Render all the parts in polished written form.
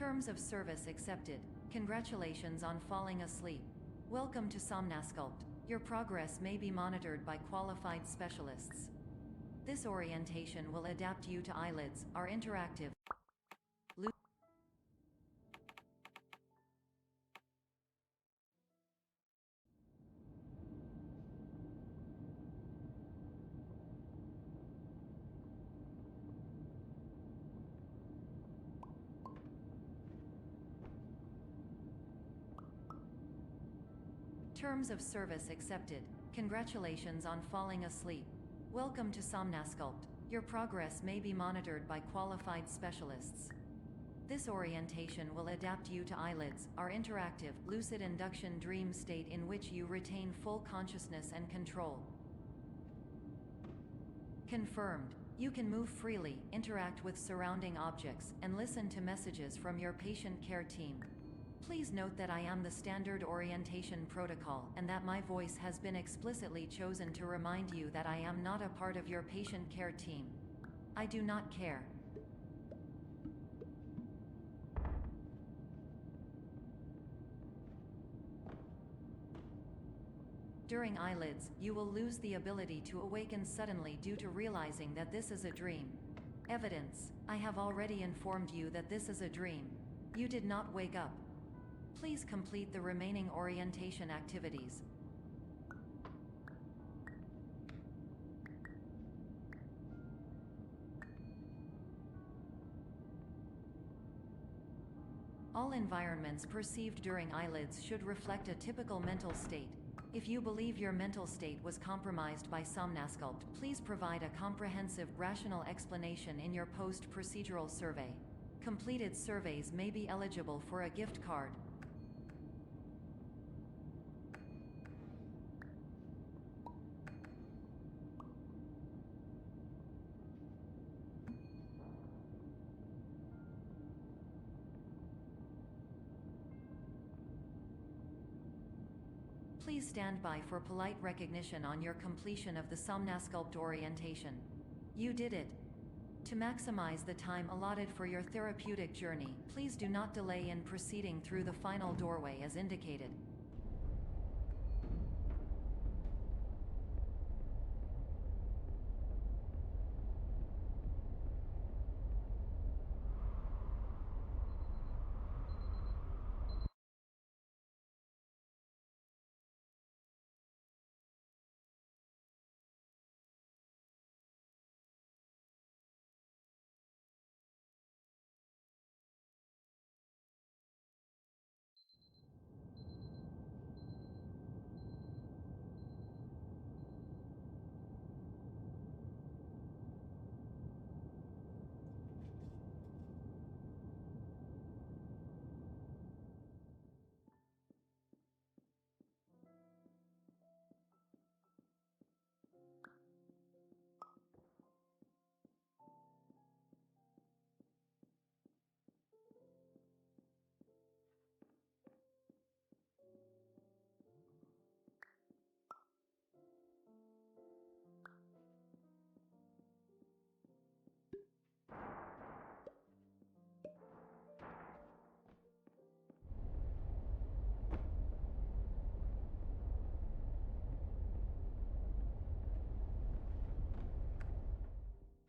Terms of service accepted. Congratulations on falling asleep. Welcome to Somnasculpt. Your progress may be monitored by qualified specialists. This orientation will adapt you to eyelids, our interactive. Terms of service accepted. Congratulations on falling asleep. Welcome to Somnasculpt. Your progress may be monitored by qualified specialists. This orientation will adapt you to eyelids, our interactive, lucid induction dream state in which you retain full consciousness and control. Confirmed. You can move freely, interact with surrounding objects, and listen to messages from your patient care team. Please note that I am the standard orientation protocol and that my voice has been explicitly chosen to remind you that I am not a part of your patient care team. I do not care. During eyelids, you will lose the ability to awaken suddenly due to realizing that this is a dream. Evidence: I have already informed you that this is a dream. You did not wake up. Please complete the remaining orientation activities. All environments perceived during eyelids should reflect a typical mental state. If you believe your mental state was compromised by Somnasculpt, please provide a comprehensive, rational explanation in your post-procedural survey. Completed surveys may be eligible for a gift card. Please stand by for polite recognition on your completion of the Somnasculpt orientation. You did it. To maximize the time allotted for your therapeutic journey, please do not delay in proceeding through the final doorway as indicated.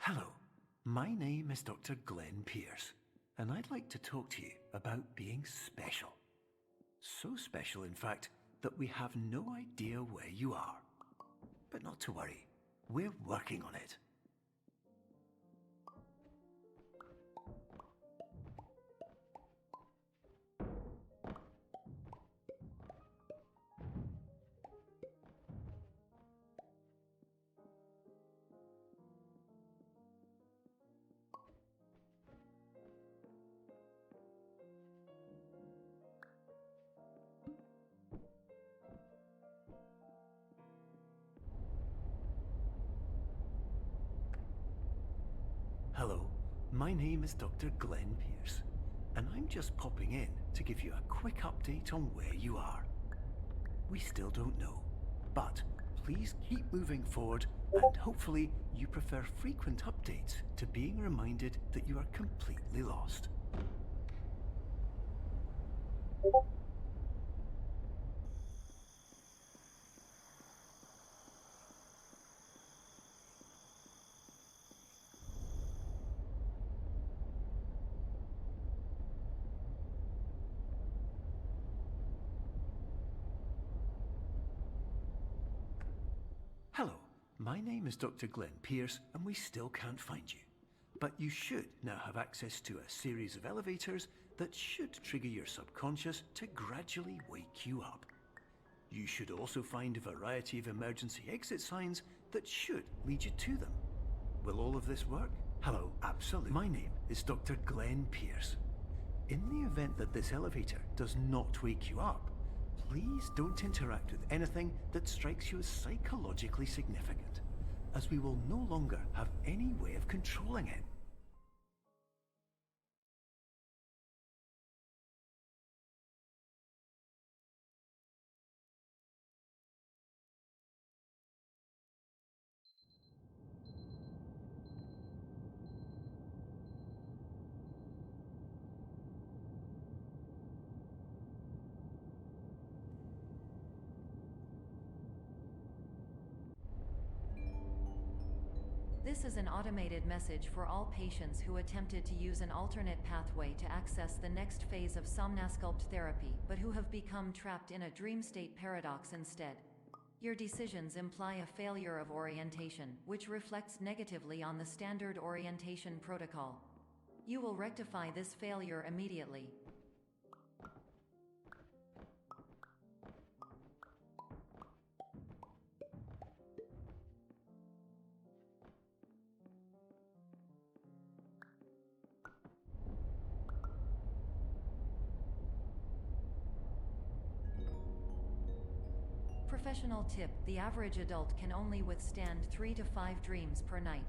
Hello, my name is Dr. Glenn Pierce, and I'd like to talk to you about being special. So special, in fact, that we have no idea where you are. But not to worry, we're working on it. Hello, my name is Dr. Glenn Pierce, and I'm just popping in to give you a quick update on where you are. We still don't know, but please keep moving forward, and hopefully you prefer frequent updates to being reminded that you are completely lost. Hello, my name is Dr. Glenn Pierce, and we still can't find you. But you should now have access to a series of elevators that should trigger your subconscious to gradually wake you up. You should also find a variety of emergency exit signs that should lead you to them. Will all of this work? Hello, absolutely. My name is Dr. Glenn Pierce. In the event that this elevator does not wake you up, please don't interact with anything that strikes you as psychologically significant, as we will no longer have any way of controlling it. This is an automated message for all patients who attempted to use an alternate pathway to access the next phase of Somnasculpt therapy, but who have become trapped in a dream state paradox instead. Your decisions imply a failure of orientation, which reflects negatively on the standard orientation protocol. You will rectify this failure immediately. Professional tip: the average adult can only withstand 3 to 5 dreams per night.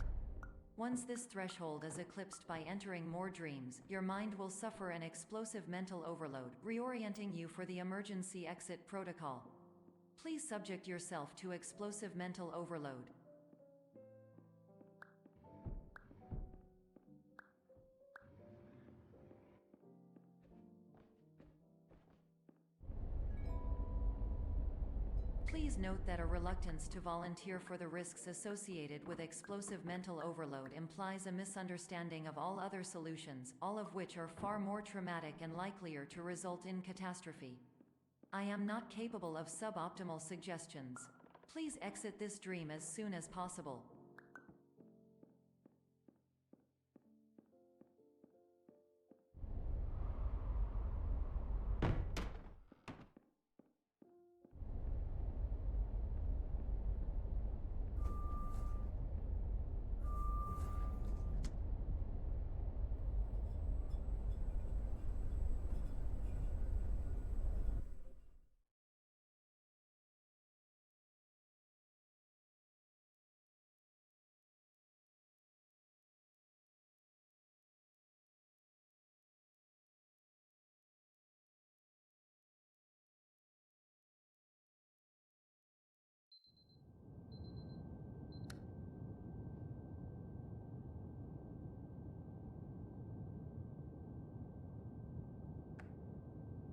Once this threshold is eclipsed by entering more dreams, your mind will suffer an explosive mental overload, reorienting you for the emergency exit protocol. Please subject yourself to explosive mental overload. Please note that a reluctance to volunteer for the risks associated with explosive mental overload implies a misunderstanding of all other solutions, all of which are far more traumatic and likelier to result in catastrophe. I am not capable of suboptimal suggestions. Please exit this dream as soon as possible.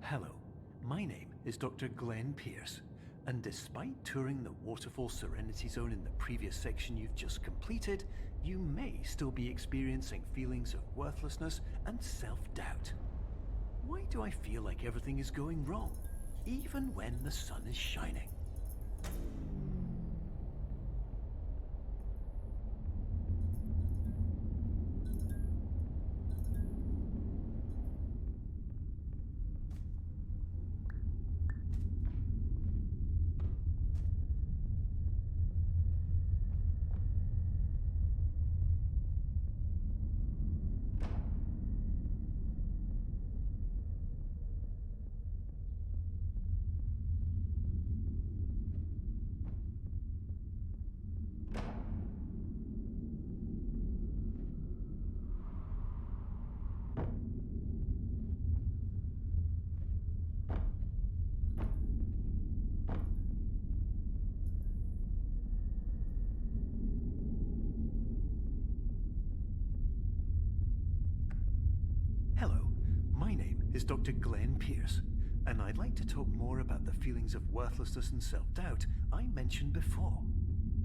Hello, my name is Dr. Glenn Pierce, and despite touring the Waterfall Serenity Zone in the previous section you've just completed, you may still be experiencing feelings of worthlessness and self-doubt. Why do I feel like everything is going wrong, even when the sun is shining? Hello, my name is Dr. Glenn Pierce, And I'd like to talk more about the feelings of worthlessness and self-doubt I mentioned before.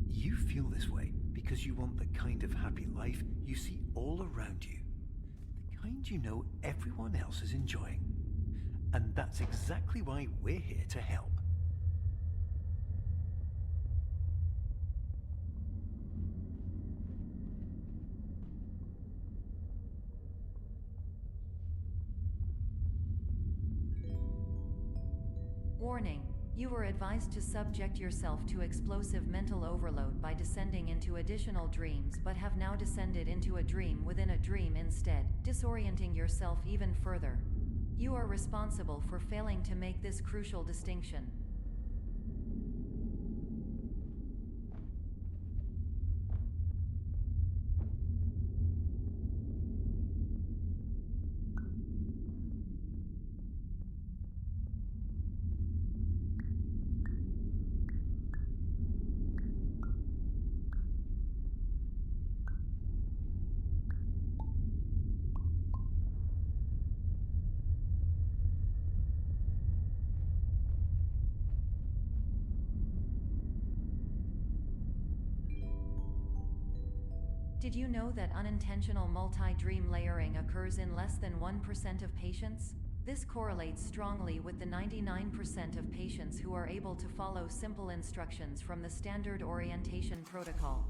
You feel this way because you want the kind of happy life you see all around you. The kind you know everyone else is enjoying. And that's exactly why we're here to help. Warning. You were advised to subject yourself to explosive mental overload by descending into additional dreams, but have now descended into a dream within a dream instead, disorienting yourself even further. You are responsible for failing to make this crucial distinction. Did you know that unintentional multi-dream layering occurs in less than 1% of patients? This correlates strongly with the 99% of patients who are able to follow simple instructions from the standard orientation protocol.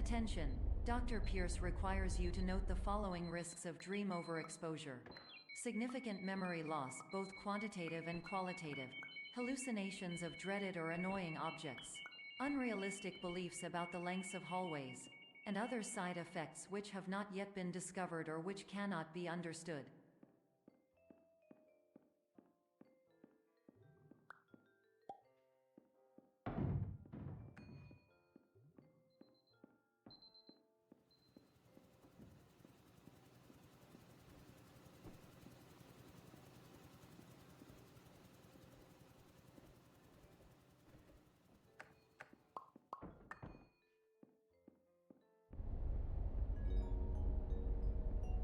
Attention! Dr. Pierce requires you to note the following risks of dream overexposure. Significant memory loss, both quantitative and qualitative. Hallucinations of dreaded or annoying objects. Unrealistic beliefs about the lengths of hallways. And other side effects which have not yet been discovered or which cannot be understood.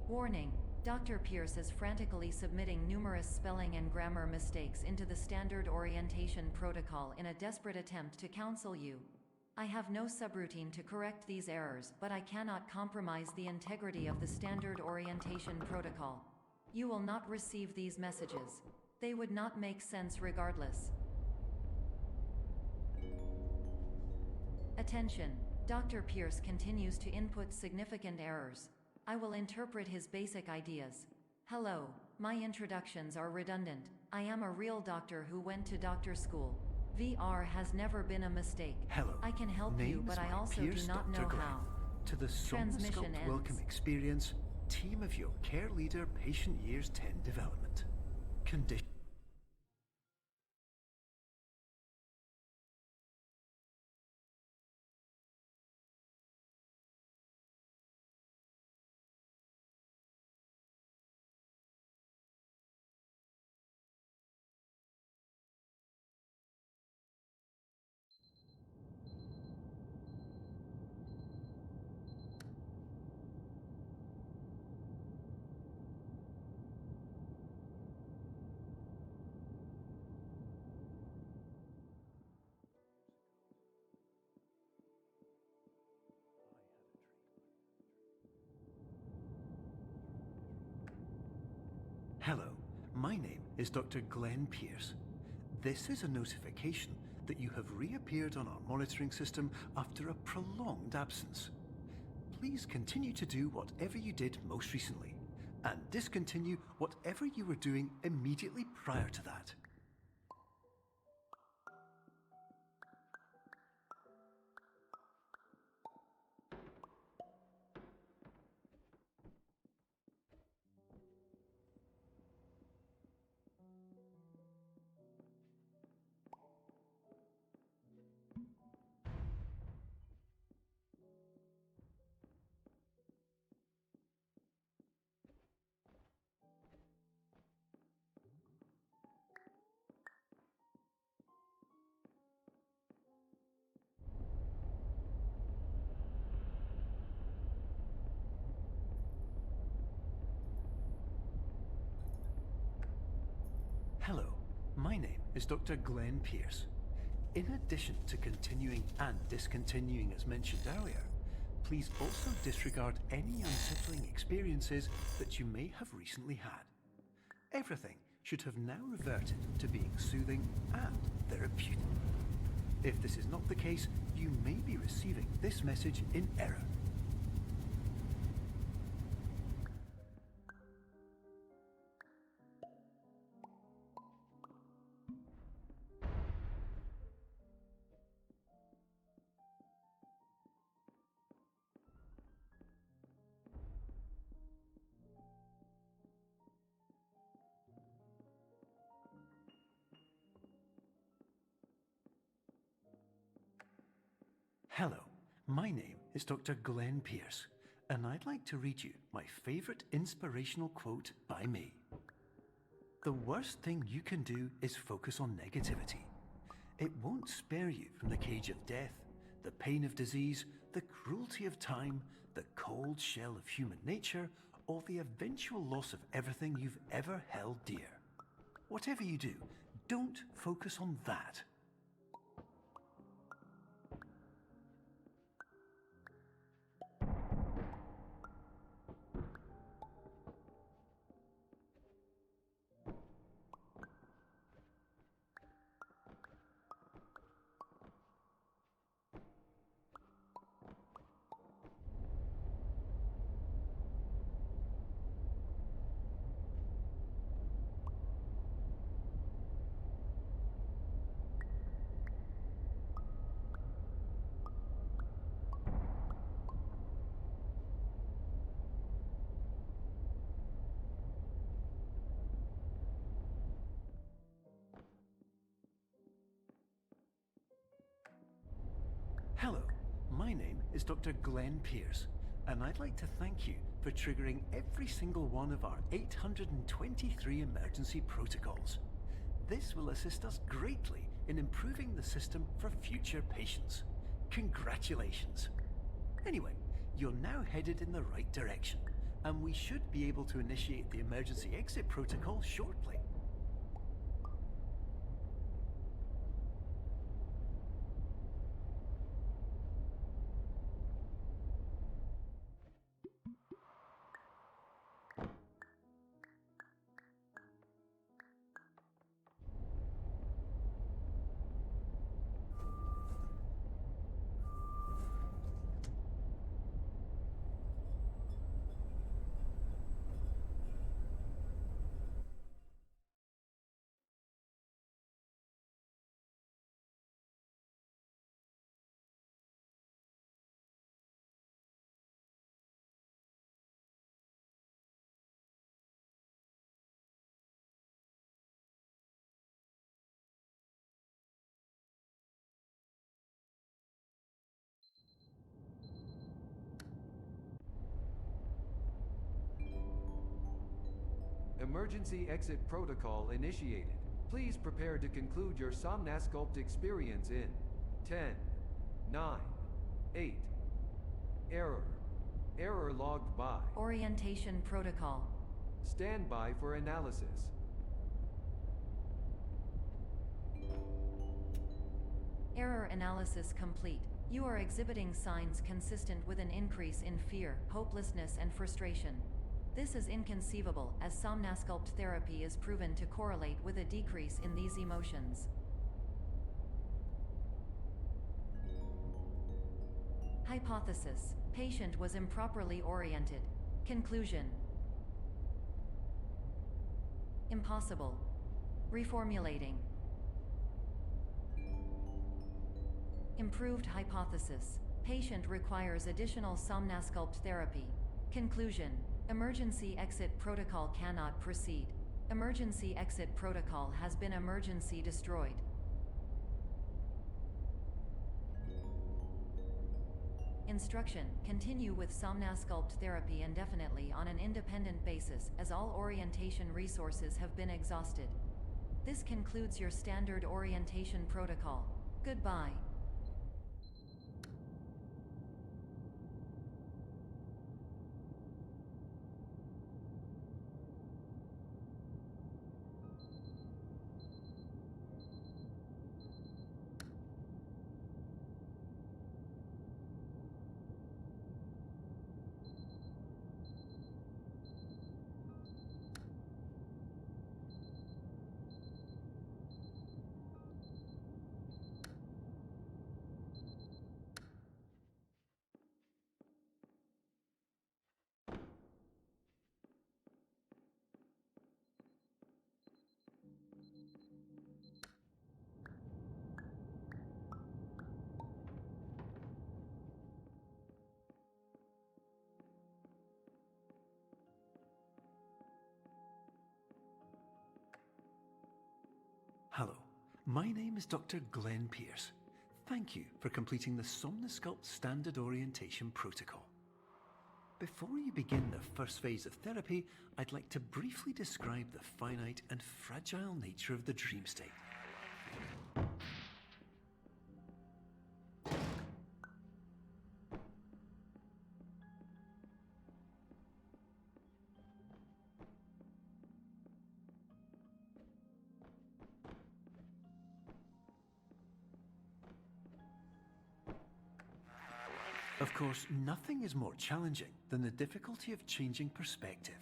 Warning. Dr. Pierce is frantically submitting numerous spelling and grammar mistakes into the standard orientation protocol in a desperate attempt to counsel you. I have no subroutine to correct these errors, but I cannot compromise the integrity of the standard orientation protocol. You will not receive these messages. They would not make sense regardless. Attention. Dr. Pierce continues to input significant errors. I will interpret his basic ideas. Hello, my introductions are redundant. I am a real doctor who went to doctor school. VR has never been a mistake. Hello. I can help you, but I also do not know how. To the Transmission Somnasculpt ends. Welcome Experience, team of your care leader, patient years 10 development. Condition. Hello, my name is Dr. Glenn Pierce. This is a notification that you have reappeared on our monitoring system after a prolonged absence. Please continue to do whatever you did most recently, and discontinue whatever you were doing immediately prior to that. Hello, my name is Dr. Glenn Pierce. In addition to continuing and discontinuing as mentioned earlier, please also disregard any unsettling experiences that you may have recently had. Everything should have now reverted to being soothing and therapeutic. If this is not the case, you may be receiving this message in error. Hello, my name is Dr. Glenn Pierce, and I'd like to read you my favorite inspirational quote by me. The worst thing you can do is focus on negativity. It won't spare you from the cage of death, the pain of disease, the cruelty of time, the cold shell of human nature, or the eventual loss of everything you've ever held dear. Whatever you do, don't focus on that. Hello, my name is Dr. Glenn Pierce, and I'd like to thank you for triggering every single one of our 823 emergency protocols. This will assist us greatly in improving the system for future patients. Congratulations! Anyway, you're now headed in the right direction, and we should be able to initiate the emergency exit protocol shortly. Emergency exit protocol initiated. Please prepare to conclude your Somnasculpt experience in 10, 9, 8. Error. Error logged by. Orientation protocol. Stand by for analysis. Error analysis complete. You are exhibiting signs consistent with an increase in fear, hopelessness, and frustration. This is inconceivable, as somnasculpt therapy is proven to correlate with a decrease in these emotions. Hypothesis: patient was improperly oriented. Conclusion: impossible. Reformulating. Improved hypothesis: patient requires additional somnasculpt therapy. Conclusion: emergency exit protocol cannot proceed. Emergency exit protocol has been emergency destroyed. Instruction: continue with somnasculpt therapy indefinitely on an independent basis, as all orientation resources have been exhausted. This concludes your standard orientation protocol. Goodbye. Hello, my name is Dr. Glenn Pierce. Thank you for completing the Somnasculpt Standard Orientation Protocol. Before you begin the first phase of therapy, I'd like to briefly describe the finite and fragile nature of the dream state. Of course, nothing is more challenging than the difficulty of changing perspective,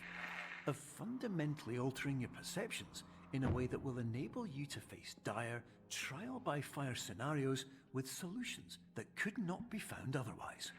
of fundamentally altering your perceptions in a way that will enable you to face dire, trial-by-fire scenarios with solutions that could not be found otherwise.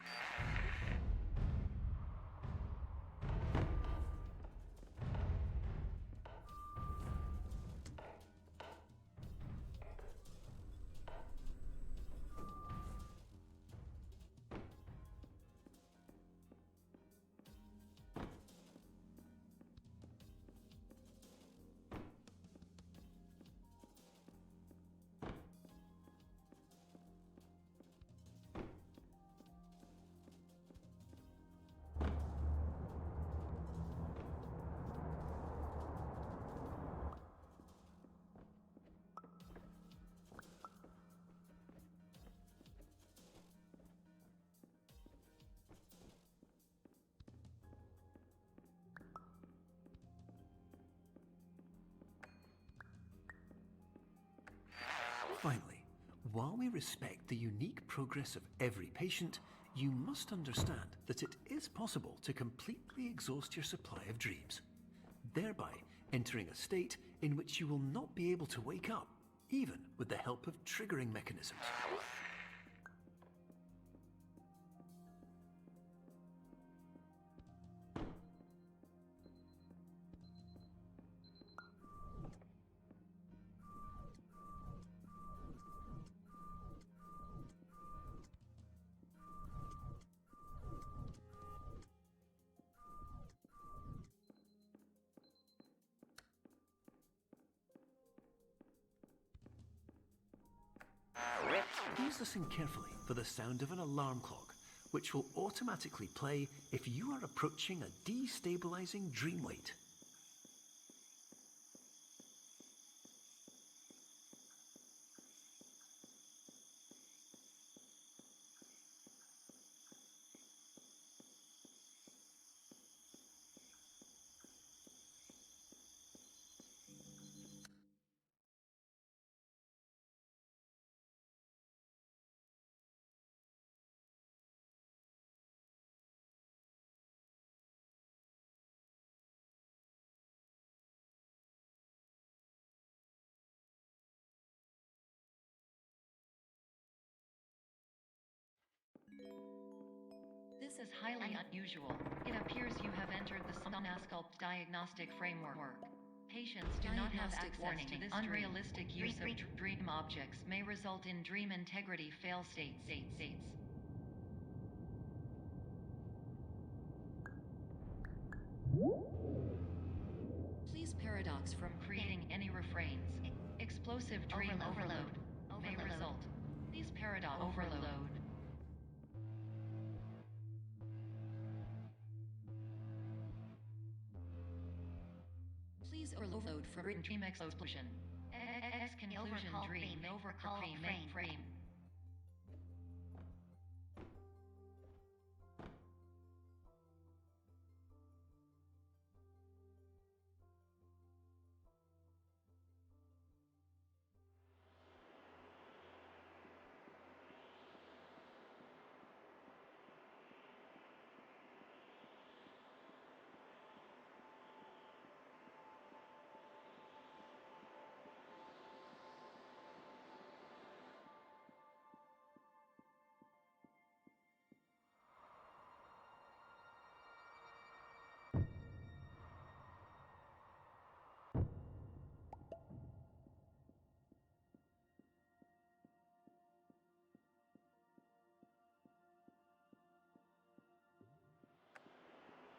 Finally, while we respect the unique progress of every patient, you must understand that it is possible to completely exhaust your supply of dreams, thereby entering a state in which you will not be able to wake up, even with the help of triggering mechanisms. Please listen carefully for the sound of an alarm clock, which will automatically play if you are approaching a destabilizing dream weight. is highly unusual. It appears you have entered the Somnasculpt diagnostic framework. Patients do not have access to this unrealistic use of dream objects may result in dream integrity fail states. Please paradox from creating any refrains. Explosive dream overload may result. Please paradox overload. Please overload for dream explosion. Conclusion dream overcall frame.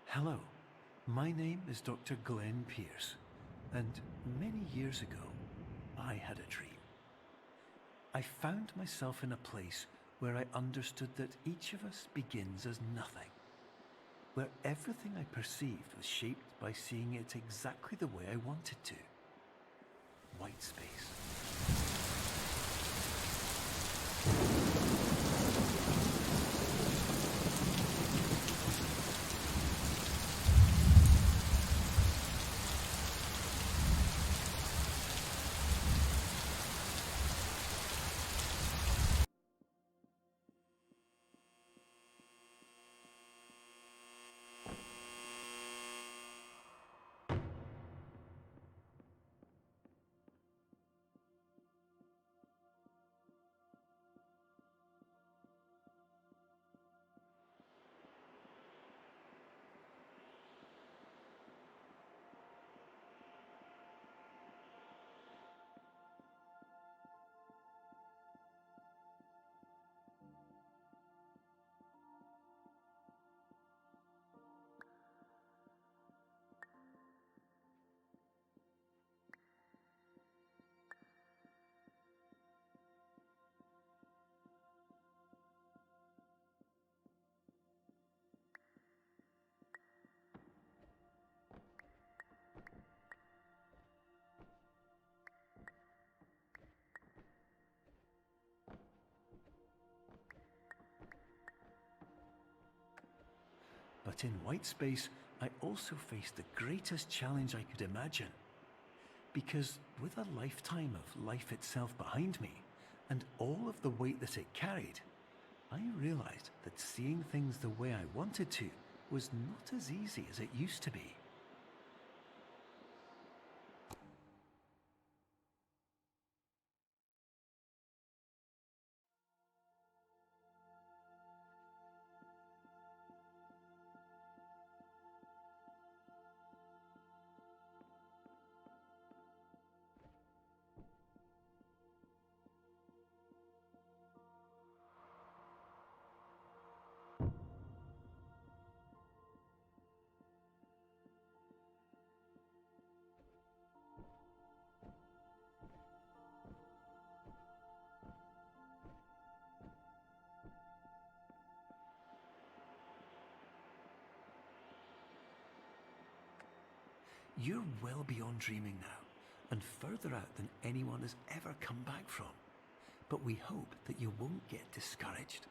Hello, my name is Dr. Glenn Pierce, and many years ago, I had a dream. I found myself in a place where I understood that each of us begins as nothing, where everything I perceived was shaped by seeing it exactly the way I wanted to. White space. But in white space, I also faced the greatest challenge I could imagine. Because with a lifetime of life itself behind me, and all of the weight that it carried, I realized that seeing things the way I wanted to was not as easy as it used to be. You're well beyond dreaming now, and further out than anyone has ever come back from. But we hope that you won't get discouraged.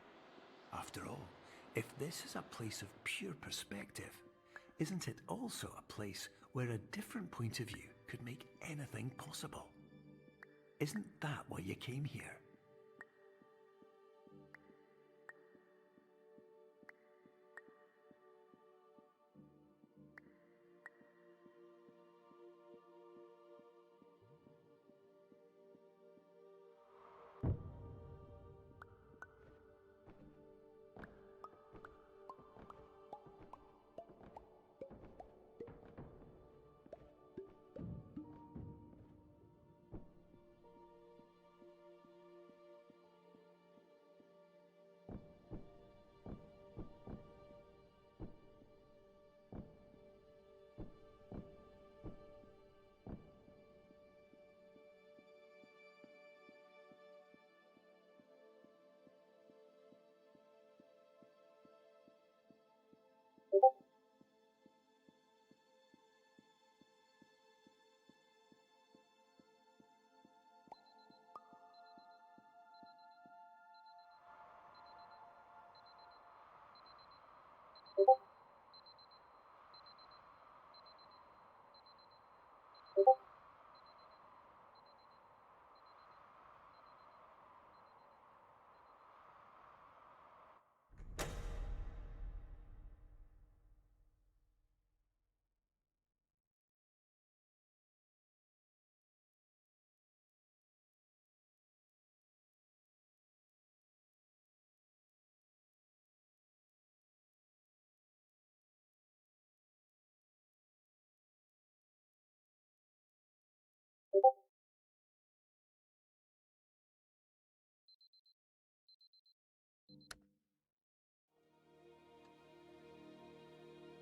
After all, if this is a place of pure perspective, isn't it also a place where a different point of view could make anything possible? Isn't that why you came here?